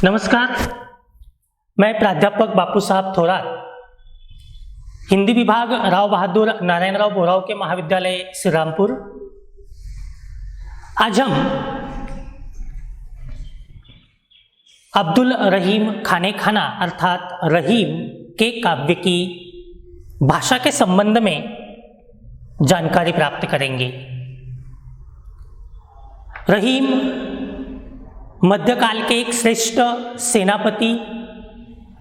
नमस्कार, मैं प्राध्यापक बापू साहब थोरात, हिंदी विभाग राव बहादुर नारायणराव बोराव के महाविद्यालय श्रीरामपुर। आज हम अब्दुल रहीम खाने खाना अर्थात रहीम के काव्य की भाषा के संबंध में जानकारी प्राप्त करेंगे। रहीम मध्यकाल के एक श्रेष्ठ सेनापति,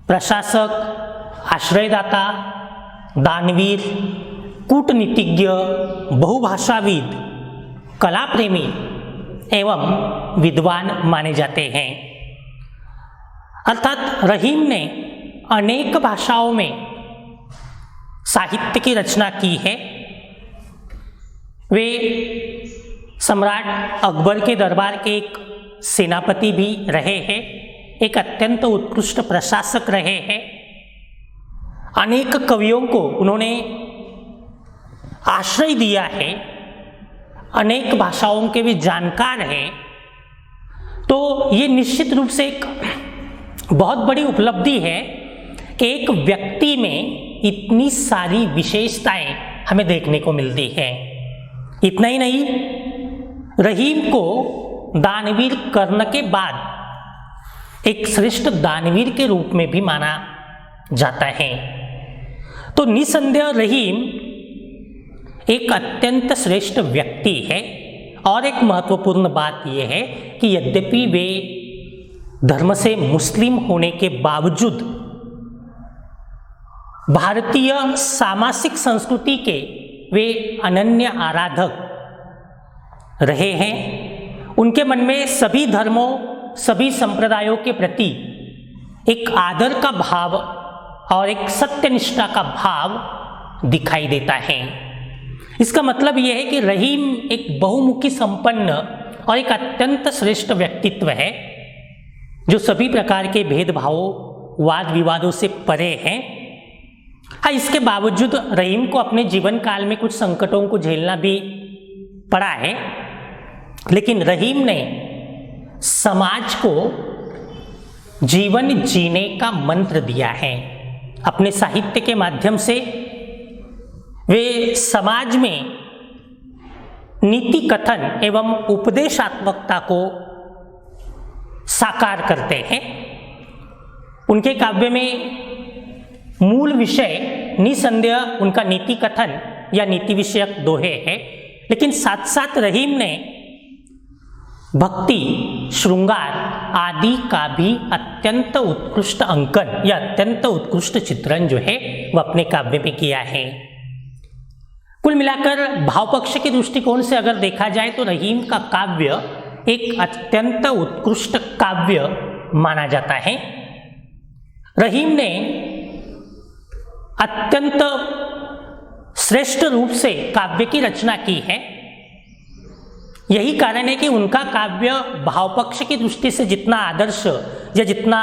प्रशासक, आश्रयदाता, दानवीर, कूटनीतिज्ञ, बहुभाषाविद, कला प्रेमी एवं विद्वान माने जाते हैं। अर्थात रहीम ने अनेक भाषाओं में साहित्य की रचना की है। वे सम्राट अकबर के दरबार के एक सेनापति भी रहे हैं, एक अत्यंत उत्कृष्ट प्रशासक रहे हैं। अनेक कवियों को उन्होंने आश्रय दिया है, अनेक भाषाओं के भी जानकार हैं। तो ये निश्चित रूप से एक बहुत बड़ी उपलब्धि है कि एक व्यक्ति में इतनी सारी विशेषताएं हमें देखने को मिलती हैं। इतना ही नहीं, रहीम को दानवीर कर्ण के बाद एक श्रेष्ठ दानवीर के रूप में भी माना जाता है। तो निसंदेह रहीम एक अत्यंत श्रेष्ठ व्यक्ति है। और एक महत्वपूर्ण बात यह है कि यद्यपि वे धर्म से मुस्लिम होने के बावजूद भारतीय सामाजिक संस्कृति के वे अनन्य आराधक रहे हैं। उनके मन में सभी धर्मों, सभी संप्रदायों के प्रति एक आदर का भाव और एक सत्यनिष्ठा का भाव दिखाई देता है। इसका मतलब यह है कि रहीम एक बहुमुखी संपन्न और एक अत्यंत श्रेष्ठ व्यक्तित्व है, जो सभी प्रकार के भेदभावों, वाद विवादों से परे हैं। हाँ, इसके बावजूद रहीम को अपने जीवन काल में कुछ संकटों को झेलना भी पड़ा है, लेकिन रहीम ने समाज को जीवन जीने का मंत्र दिया है। अपने साहित्य के माध्यम से वे समाज में नीति कथन एवं उपदेशात्मकता को साकार करते हैं। उनके काव्य में मूल विषय निसंदेह उनका नीति कथन या नीति विषयक दोहे है, लेकिन साथ साथ रहीम ने भक्ति, श्रृंगार आदि का भी अत्यंत उत्कृष्ट अंकन या अत्यंत उत्कृष्ट चित्रण जो है वह अपने काव्य में किया है। कुल मिलाकर भाव पक्ष के दृष्टिकोण से अगर देखा जाए तो रहीम का काव्य एक अत्यंत उत्कृष्ट काव्य माना जाता है। रहीम ने अत्यंत श्रेष्ठ रूप से काव्य की रचना की है। यही कारण है कि उनका काव्य भाव पक्ष की दृष्टि से जितना आदर्श या जितना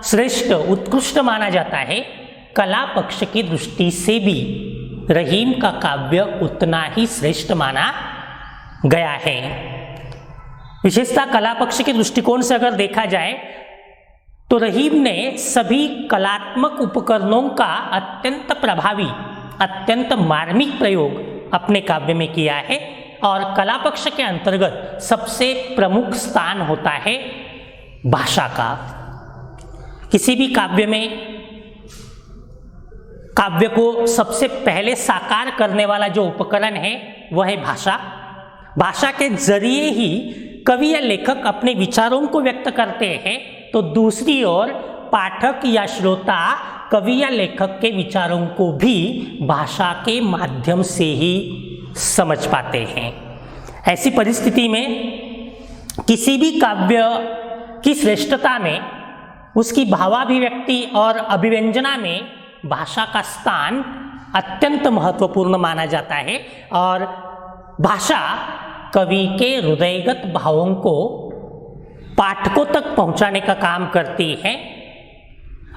श्रेष्ठ उत्कृष्ट माना जाता है, कला पक्ष की दृष्टि से भी रहीम का काव्य उतना ही श्रेष्ठ माना गया है। विशेषतः कला पक्ष के दृष्टिकोण से अगर देखा जाए तो रहीम ने सभी कलात्मक उपकरणों का अत्यंत प्रभावी, अत्यंत मार्मिक प्रयोग अपने काव्य में किया है। और कला पक्ष के अंतर्गत सबसे प्रमुख स्थान होता है भाषा का। किसी भी काव्य में काव्य को सबसे पहले साकार करने वाला जो उपकरण है वह है भाषा। भाषा के जरिए ही कवि या लेखक अपने विचारों को व्यक्त करते हैं, तो दूसरी ओर पाठक या श्रोता कवि या लेखक के विचारों को भी भाषा के माध्यम से ही समझ पाते हैं। ऐसी परिस्थिति में किसी भी काव्य की श्रेष्ठता में, उसकी भावाभिव्यक्ति और अभिव्यंजना में भाषा का स्थान अत्यंत महत्वपूर्ण माना जाता है। और भाषा कवि के हृदयगत भावों को पाठकों तक पहुंचाने का काम करती है।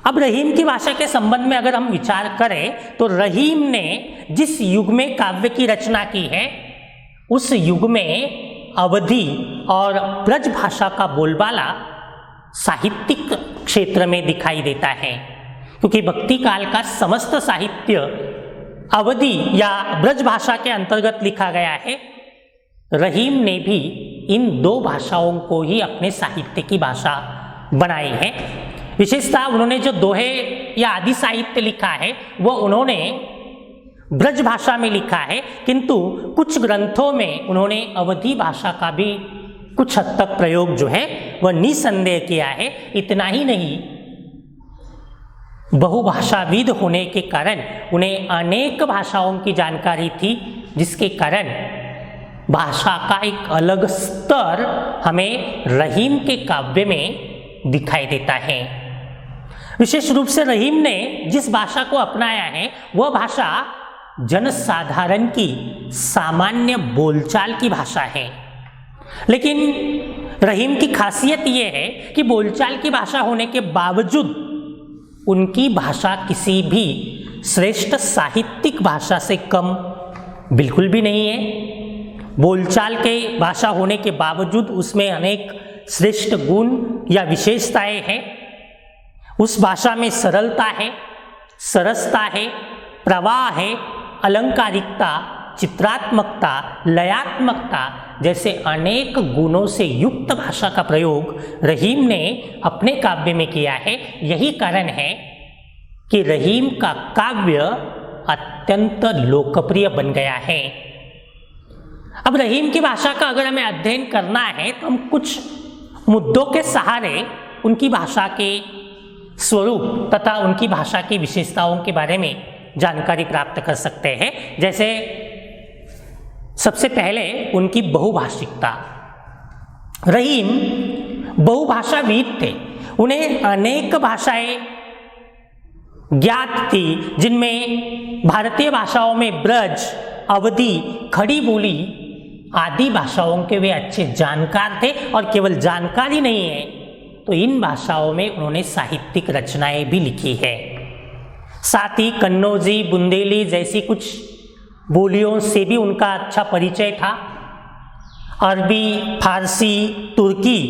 अब रहीम की भाषा के संबंध में अगर हम विचार करें तो रहीम ने जिस युग में काव्य की रचना की है, उस युग में अवधी और ब्रज भाषा का बोलबाला साहित्यिक क्षेत्र में दिखाई देता है, क्योंकि भक्ति काल का समस्त साहित्य अवधी या ब्रज भाषा के अंतर्गत लिखा गया है। रहीम ने भी इन दो भाषाओं को ही अपने साहित्य की भाषा बनाई है। विशेषतः उन्होंने जो दोहे या आदि साहित्य लिखा है वह उन्होंने ब्रज भाषा में लिखा है, किंतु कुछ ग्रंथों में उन्होंने अवधी भाषा का भी कुछ हद तक प्रयोग जो है वह निसंदेह किया है। इतना ही नहीं, बहुभाषाविद होने के कारण उन्हें अनेक भाषाओं की जानकारी थी, जिसके कारण भाषा का एक अलग स्तर हमें रहीम के काव्य में दिखाई देता है। विशेष रूप से रहीम ने जिस भाषा को अपनाया है वह भाषा जनसाधारण की सामान्य बोलचाल की भाषा है। लेकिन रहीम की खासियत यह है कि बोलचाल की भाषा होने के बावजूद उनकी भाषा किसी भी श्रेष्ठ साहित्यिक भाषा से कम बिल्कुल भी नहीं है। बोलचाल के भाषा होने के बावजूद उसमें अनेक श्रेष्ठ गुण या विशेषताएं हैं। उस भाषा में सरलता है, सरसता है, प्रवाह है, अलंकारिकता, चित्रात्मकता, लयात्मकता जैसे अनेक गुणों से युक्त भाषा का प्रयोग रहीम ने अपने काव्य में किया है। यही कारण है कि रहीम का काव्य अत्यंत लोकप्रिय बन गया है। अब रहीम की भाषा का अगर हमें अध्ययन करना है तो हम कुछ मुद्दों के सहारे उनकी भाषा के स्वरूप तथा उनकी भाषा की विशेषताओं के बारे में जानकारी प्राप्त कर सकते हैं। जैसे सबसे पहले उनकी बहुभाषिकता। रहीम बहुभाषाविद थे, उन्हें अनेक भाषाएं ज्ञात थी, जिनमें भारतीय भाषाओं में ब्रज, अवधी, खड़ी बोली आदि भाषाओं के वे अच्छे जानकार थे। और केवल जानकारी नहीं है तो इन भाषाओं में उन्होंने साहित्यिक रचनाएं भी लिखी है। साथ ही कन्नौजी, बुंदेली जैसी कुछ बोलियों से भी उनका अच्छा परिचय था। अरबी, फारसी, तुर्की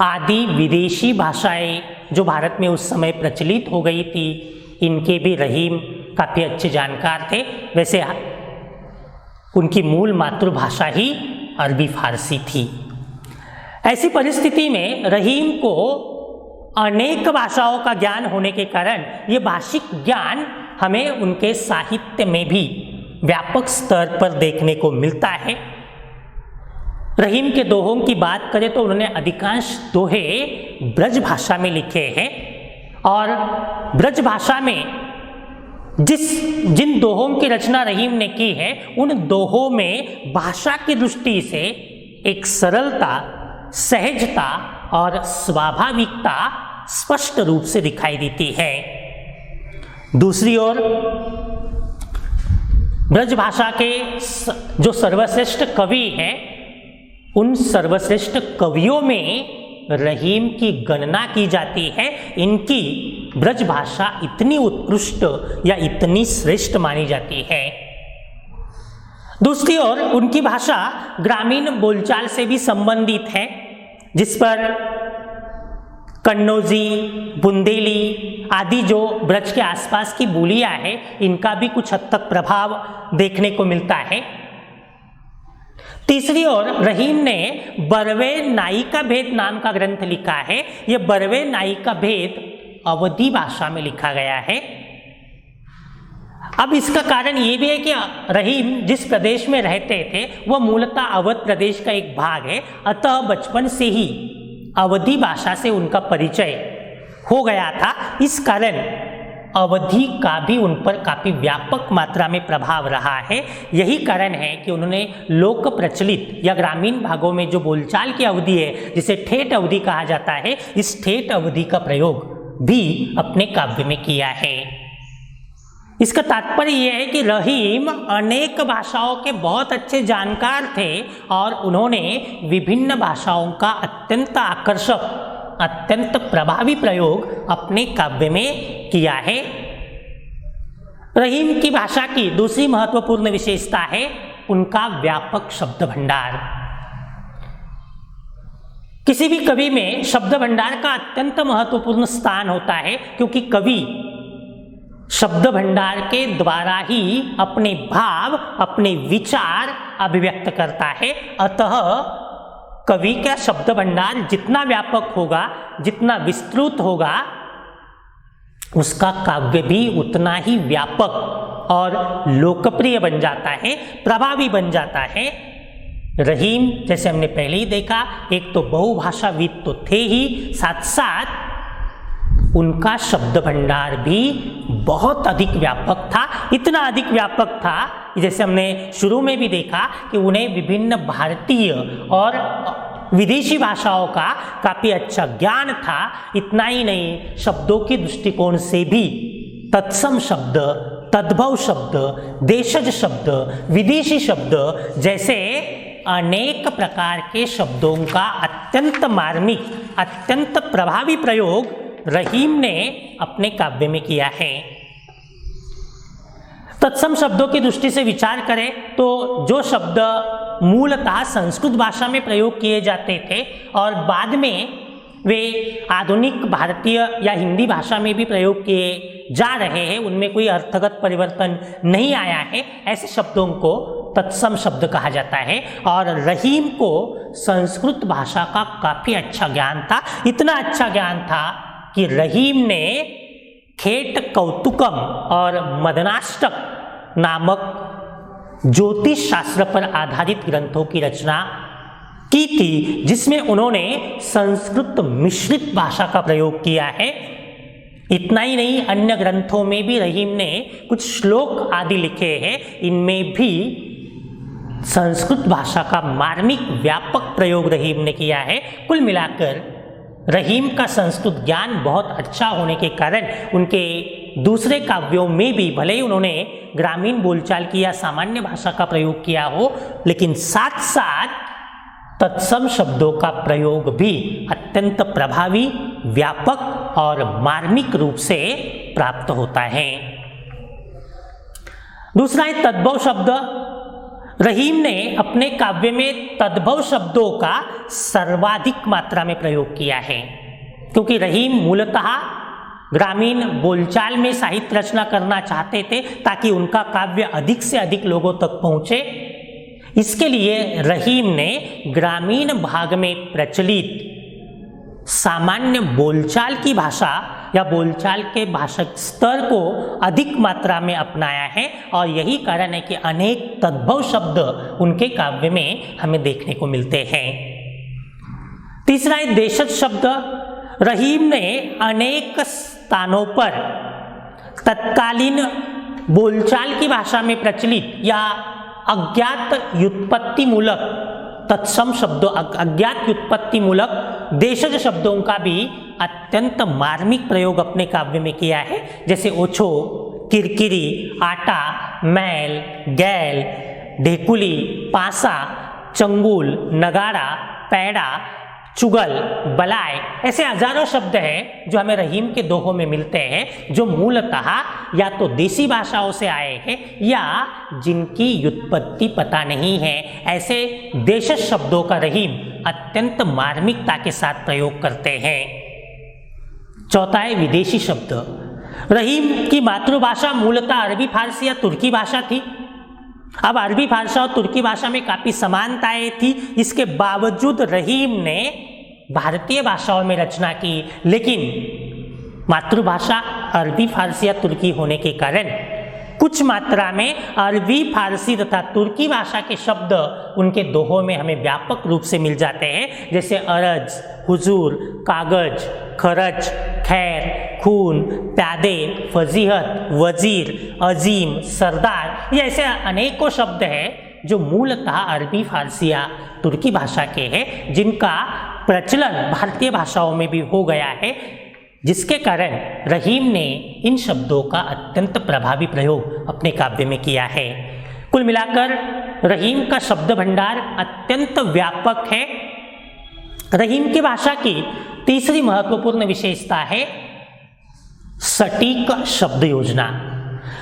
आदि विदेशी भाषाएं जो भारत में उस समय प्रचलित हो गई थी, इनके भी रहीम काफ़ी अच्छे जानकार थे। वैसे उनकी मूल मातृभाषा ही अरबी फारसी थी। ऐसी परिस्थिति में रहीम को अनेक भाषाओं का ज्ञान होने के कारण ये भाषिक ज्ञान हमें उनके साहित्य में भी व्यापक स्तर पर देखने को मिलता है। रहीम के दोहों की बात करें तो उन्होंने अधिकांश दोहे ब्रज भाषा में लिखे हैं, और ब्रज भाषा में जिन दोहों की रचना रहीम ने की है उन दोहों में भाषा की दृष्टि से एक सरलता, सहजता और स्वाभाविकता स्पष्ट रूप से दिखाई देती है। दूसरी ओर ब्रज भाषा के जो सर्वश्रेष्ठ कवि हैं, उन सर्वश्रेष्ठ कवियों में रहीम की गणना की जाती है। इनकी ब्रज भाषा इतनी उत्कृष्ट या इतनी श्रेष्ठ मानी जाती है। दूसरी ओर उनकी भाषा ग्रामीण बोलचाल से भी संबंधित है, जिस पर कन्नौजी, बुंदेली आदि जो ब्रज के आसपास की बोलियां हैं, इनका भी कुछ हद तक प्रभाव देखने को मिलता है। तीसरी ओर रहीम ने बरवे नाई का भेद नाम का ग्रंथ लिखा है। यह बरवे नाई का भेद अवधी भाषा में लिखा गया है। अब इसका कारण ये भी है कि रहीम जिस प्रदेश में रहते थे वह मूलतः अवध प्रदेश का एक भाग है, अतः बचपन से ही अवधी भाषा से उनका परिचय हो गया था। इस कारण अवधी का भी उन पर काफ़ी व्यापक मात्रा में प्रभाव रहा है। यही कारण है कि उन्होंने लोक प्रचलित या ग्रामीण भागों में जो बोलचाल की अवधि है, जिसे ठेठ अवधि कहा जाता है, इस ठेठ अवधि का प्रयोग भी अपने काव्य में किया है। इसका तात्पर्य यह है कि रहीम अनेक भाषाओं के बहुत अच्छे जानकार थे और उन्होंने विभिन्न भाषाओं का अत्यंत आकर्षक, अत्यंत प्रभावी प्रयोग अपने काव्य में किया है। रहीम की भाषा की दूसरी महत्वपूर्ण विशेषता है उनका व्यापक शब्द भंडार। किसी भी कवि में शब्द भंडार का अत्यंत महत्वपूर्ण स्थान होता है, क्योंकि कवि शब्द भंडार के द्वारा ही अपने भाव, अपने विचार अभिव्यक्त करता है। अतः कवि का शब्द भंडार जितना व्यापक होगा, जितना विस्तृत होगा, उसका काव्य भी उतना ही व्यापक और लोकप्रिय बन जाता है, प्रभावी बन जाता है। रहीम, जैसे हमने पहले ही देखा, एक तो बहुभाषाविद तो थे ही, साथ साथ उनका शब्द भंडार भी बहुत अधिक व्यापक था। इतना अधिक व्यापक था, जैसे हमने शुरू में भी देखा कि उन्हें विभिन्न भारतीय और विदेशी भाषाओं का काफ़ी अच्छा ज्ञान था। इतना ही नहीं, शब्दों के दृष्टिकोण से भी तत्सम शब्द, तद्भव शब्द, देशज शब्द, विदेशी शब्द जैसे अनेक प्रकार के शब्दों का अत्यंत मार्मिक, अत्यंत प्रभावी प्रयोग रहीम ने अपने काव्य में किया है। तत्सम शब्दों की दृष्टि से विचार करें तो जो शब्द मूलतः संस्कृत भाषा में प्रयोग किए जाते थे और बाद में वे आधुनिक भारतीय या हिंदी भाषा में भी प्रयोग किए जा रहे हैं, उनमें कोई अर्थगत परिवर्तन नहीं आया है, ऐसे शब्दों को तत्सम शब्द कहा जाता है। और रहीम को संस्कृत भाषा का काफ़ी अच्छा ज्ञान था। इतना अच्छा ज्ञान था कि रहीम ने खेट कौतुकम और मदनाष्टक नामक ज्योतिष शास्त्र पर आधारित ग्रंथों की रचना की थी, जिसमें उन्होंने संस्कृत मिश्रित भाषा का प्रयोग किया है। इतना ही नहीं, अन्य ग्रंथों में भी रहीम ने कुछ श्लोक आदि लिखे हैं, इनमें भी संस्कृत भाषा का मार्मिक व्यापक प्रयोग रहीम ने किया है। कुल मिलाकर रहीम का संस्कृत ज्ञान बहुत अच्छा होने के कारण उनके दूसरे काव्यों में भी भले ही उन्होंने ग्रामीण बोलचाल की या सामान्य भाषा का प्रयोग किया हो, लेकिन साथ साथ तत्सम शब्दों का प्रयोग भी अत्यंत प्रभावी, व्यापक और मार्मिक रूप से प्राप्त होता है। दूसरा है तद्भव शब्द। रहीम ने अपने काव्य में तद्भव शब्दों का सर्वाधिक मात्रा में प्रयोग किया है, क्योंकि रहीम मूलतः ग्रामीण बोलचाल में साहित्य रचना करना चाहते थे ताकि उनका काव्य अधिक से अधिक लोगों तक पहुंचे। इसके लिए रहीम ने ग्रामीण भाग में प्रचलित सामान्य बोलचाल की भाषा या बोलचाल के भाषक स्तर को अधिक मात्रा में अपनाया है, और यही कारण है कि अनेक तद्भव शब्द उनके काव्य में हमें देखने को मिलते हैं। तीसरा है देशज शब्द। रहीम ने अनेक स्थानों पर तत्कालीन बोलचाल की भाषा में प्रचलित या अज्ञात व्युत्पत्ति मूलक तत्सम शब्दों, अज्ञात व्युत्पत्ति मूलक देशज शब्दों का भी अत्यंत मार्मिक प्रयोग अपने काव्य में किया है, जैसे ओछो, किरकिरी, आटा, मैल, गैल, ढेकुली, पासा, चंगुल, नगाड़ा, पैड़ा, चुगल, बलाय, ऐसे हजारों शब्द हैं जो हमें रहीम के दोहों में मिलते हैं, जो मूलतः या तो देसी भाषाओं से आए हैं या जिनकी व्युत्पत्ति पता नहीं है। ऐसे देशज शब्दों का रहीम अत्यंत मार्मिकता के साथ प्रयोग करते हैं। चौथा है विदेशी शब्द। रहीम की मातृभाषा मूलतः अरबी, फारसी या तुर्की भाषा थी। अब अरबी भाषा और तुर्की भाषा में काफ़ी समानताएं थी, इसके बावजूद रहीम ने भारतीय भाषाओं में रचना की, लेकिन मातृभाषा अरबी, फारसी या तुर्की होने के कारण कुछ मात्रा में अरबी, फारसी तथा तुर्की भाषा के शब्द उनके दोहों में हमें व्यापक रूप से मिल जाते हैं, जैसे अरज, हुजूर, कागज, खरच, खैर, खून, प्यादे, फजीहत, वजीर, अजीम, सरदार, ये ऐसे अनेकों शब्द हैं जो मूलतः अरबी, फारसी या तुर्की भाषा के हैं, जिनका प्रचलन भारतीय भाषाओं में भी हो गया है, जिसके कारण रहीम ने इन शब्दों का अत्यंत प्रभावी प्रयोग अपने काव्य में किया है। कुल मिलाकर रहीम का शब्द भंडार अत्यंत व्यापक है। रहीम की भाषा की तीसरी महत्वपूर्ण विशेषता है सटीक शब्द योजना।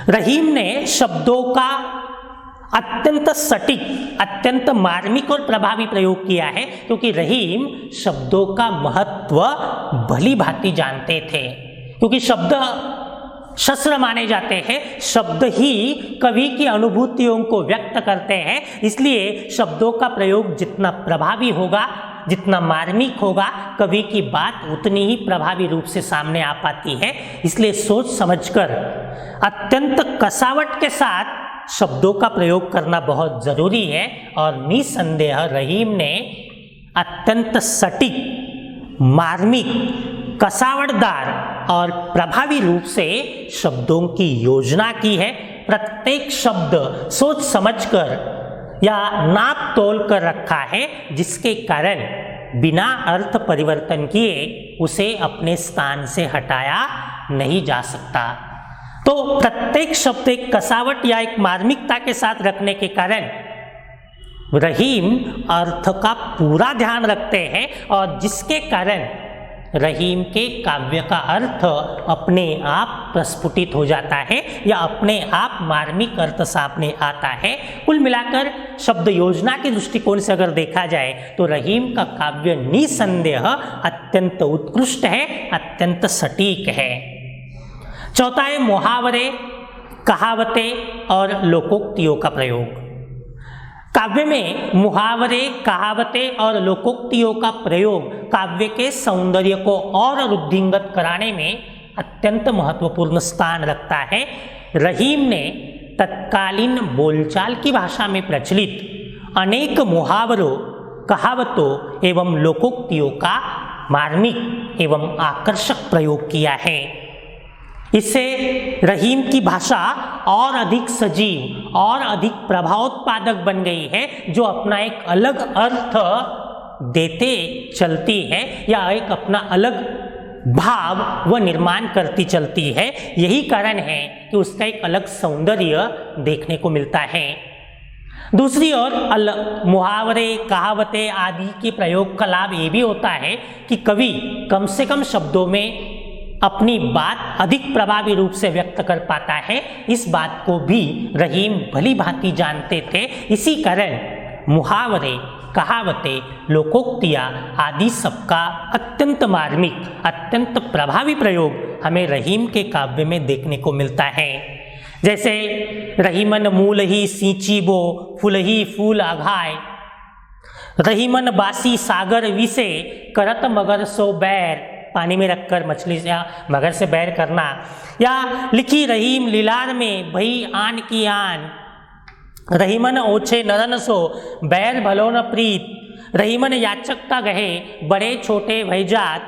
रहीम ने शब्दों का अत्यंत सटीक, अत्यंत मार्मिक और प्रभावी प्रयोग किया है, क्योंकि रहीम शब्दों का महत्व भली भांति जानते थे। क्योंकि शब्द शस्त्र माने जाते हैं, शब्द ही कवि की अनुभूतियों को व्यक्त करते हैं, इसलिए शब्दों का प्रयोग जितना प्रभावी होगा, जितना मार्मिक होगा, कवि की बात उतनी ही प्रभावी रूप से सामने आ पाती है। इसलिए सोच समझकर अत्यंत कसावट के साथ शब्दों का प्रयोग करना बहुत जरूरी है। और निसंदेह रहीम ने अत्यंत सटीक, मार्मिक, कसावटदार और प्रभावी रूप से शब्दों की योजना की है। प्रत्येक शब्द सोच समझकर या नाप तोल कर रखा है, जिसके कारण बिना अर्थ परिवर्तन किए उसे अपने स्थान से हटाया नहीं जा सकता। तो प्रत्येक शब्द एक कसावट या एक मार्मिकता के साथ रखने के कारण रहीम अर्थ का पूरा ध्यान रखते हैं, और जिसके कारण रहीम के काव्य का अर्थ अपने आप प्रस्फुटित हो जाता है या अपने आप मार्मिक अर्थ सामने आता है। कुल मिलाकर शब्द योजना के दृष्टिकोण से अगर देखा जाए तो रहीम का काव्य निसंदेह अत्यंत उत्कृष्ट है, अत्यंत सटीक है। चौथा है मुहावरे, कहावतें और लोकोक्तियों का प्रयोग। काव्य में मुहावरे, कहावतें और लोकोक्तियों का प्रयोग काव्य के सौंदर्य को और वृद्धिंगत कराने में अत्यंत महत्वपूर्ण स्थान रखता है। रहीम ने तत्कालीन बोलचाल की भाषा में प्रचलित अनेक मुहावरों, कहावतों एवं लोकोक्तियों का मार्मिक एवं आकर्षक प्रयोग किया है। इससे रहीम की भाषा और अधिक सजीव और अधिक प्रभावोत्पादक बन गई है, जो अपना एक अलग अर्थ देते चलती है या एक अपना अलग भाव व निर्माण करती चलती है। यही कारण है कि उसका एक अलग सौंदर्य देखने को मिलता है। दूसरी ओर मुहावरे, कहावतें आदि के प्रयोग का लाभ ये भी होता है कि कवि कम से कम शब्दों में अपनी बात अधिक प्रभावी रूप से व्यक्त कर पाता है। इस बात को भी रहीम भली भांति जानते थे। इसी कारण मुहावरे, कहावतें, लोकोक्तियाँ आदि सबका अत्यंत मार्मिक, अत्यंत प्रभावी प्रयोग हमें रहीम के काव्य में देखने को मिलता है। जैसे रहीमन मूल ही सींचीबो, फूल ही फूल आघाय, रहीमन बासी सागर विसे, करत मगर सो बैर, पानी में रखकर मछली या मगर से बैर करना। या लिखी रहीम लीलार में भई आन की आन, रहीमन ओछे नरन सो बैर भलो न प्रीत, रहीमन याचकता गहे बड़े छोटे भयजात,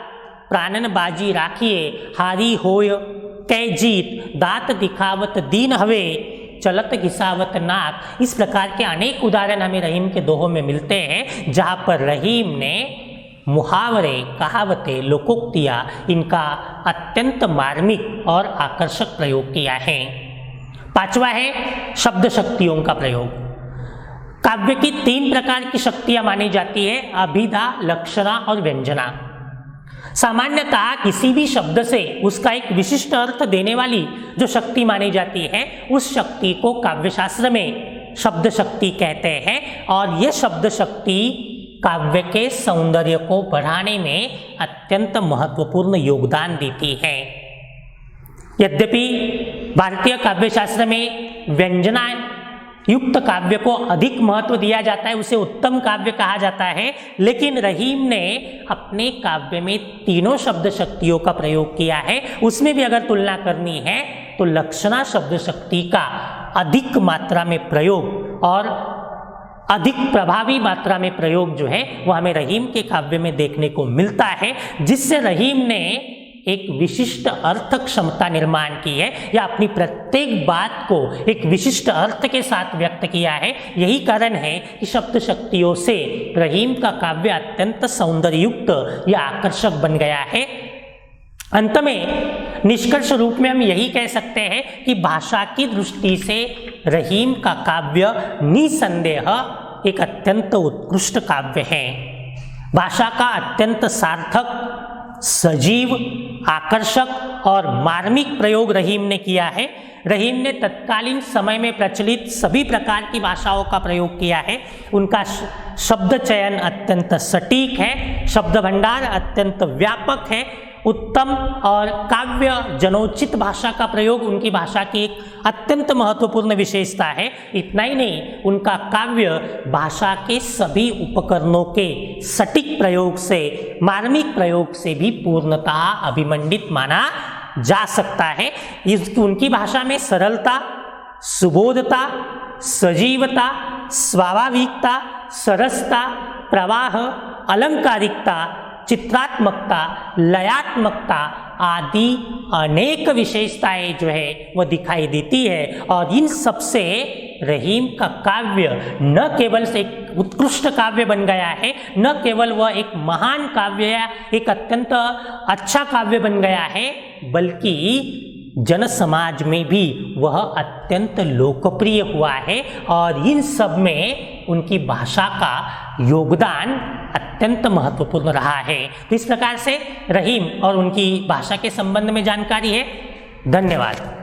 प्राणन बाजी राखिए हारी होय कै जीत, दात दिखावत दीन हवे चलत घिसावत नाक। इस प्रकार के अनेक उदाहरण हमें रहीम के दोहों में मिलते हैं, जहाँ पर रहीम ने मुहावरे, कहावतें, लोकोक्तियाँ इनका अत्यंत मार्मिक और आकर्षक प्रयोग किया है। पांचवा है शब्द शक्तियों का प्रयोग। काव्य की 3 प्रकार की शक्तियां मानी जाती है, अभिधा, लक्षणा और व्यंजना। सामान्यतः किसी भी शब्द से उसका एक विशिष्ट अर्थ देने वाली जो शक्ति मानी जाती है, उस शक्ति को काव्यशास्त्र में शब्द शक्ति कहते हैं। और यह शब्द शक्ति काव्य के सौंदर्य को बढ़ाने में अत्यंत महत्वपूर्ण योगदान देती है। यद्यपि भारतीय काव्यशास्त्र में व्यंजना युक्त काव्य को अधिक महत्व दिया जाता है, उसे उत्तम काव्य कहा जाता है, लेकिन रहीम ने अपने काव्य में तीनों शब्द शक्तियों का प्रयोग किया है। उसमें भी अगर तुलना करनी है तो लक्षणा शब्द शक्ति का अधिक मात्रा में प्रयोग और अधिक प्रभावी मात्रा में प्रयोग जो है वह हमें रहीम के काव्य में देखने को मिलता है, जिससे रहीम ने एक विशिष्ट अर्थ क्षमता निर्माण की है या अपनी प्रत्येक बात को एक विशिष्ट अर्थ के साथ व्यक्त किया है। यही कारण है कि शब्द शक्तियों से रहीम का काव्य अत्यंत सौंदर्ययुक्त या आकर्षक बन गया है। अंत में निष्कर्ष रूप में हम यही कह सकते हैं कि भाषा की दृष्टि से रहीम का काव्य निसंदेह एक अत्यंत उत्कृष्ट काव्य है। भाषा का अत्यंत सार्थक, सजीव आकर्षक और मार्मिक प्रयोग रहीम ने किया है। रहीम ने तत्कालीन समय में प्रचलित सभी प्रकार की भाषाओं का प्रयोग किया है। उनका शब्द चयन अत्यंत सटीक है, शब्द भंडार अत्यंत व्यापक है, उत्तम और काव्य जनोचित भाषा का प्रयोग उनकी भाषा की एक अत्यंत महत्वपूर्ण विशेषता है। इतना ही नहीं, उनका काव्य भाषा के सभी उपकरणों के सटीक प्रयोग से, मार्मिक प्रयोग से भी पूर्णतः अभिमंडित माना जा सकता है। उनकी भाषा में सरलता, सुबोधता, सजीवता, स्वाभाविकता, सरसता, प्रवाह, अलंकारिकता, चित्रात्मकता, लयात्मकता आदि अनेक विशेषताएं जो है वह दिखाई देती है। और इन सबसे रहीम का काव्य न केवल से एक उत्कृष्ट काव्य बन गया है, न केवल वह एक महान काव्य या एक अत्यंत अच्छा काव्य बन गया है, बल्कि जन समाज में भी वह अत्यंत लोकप्रिय हुआ है। और इन सब में उनकी भाषा का योगदान अत्यंत महत्वपूर्ण रहा है। तो इस प्रकार से रहीम और उनकी भाषा के संबंध में जानकारी है। धन्यवाद।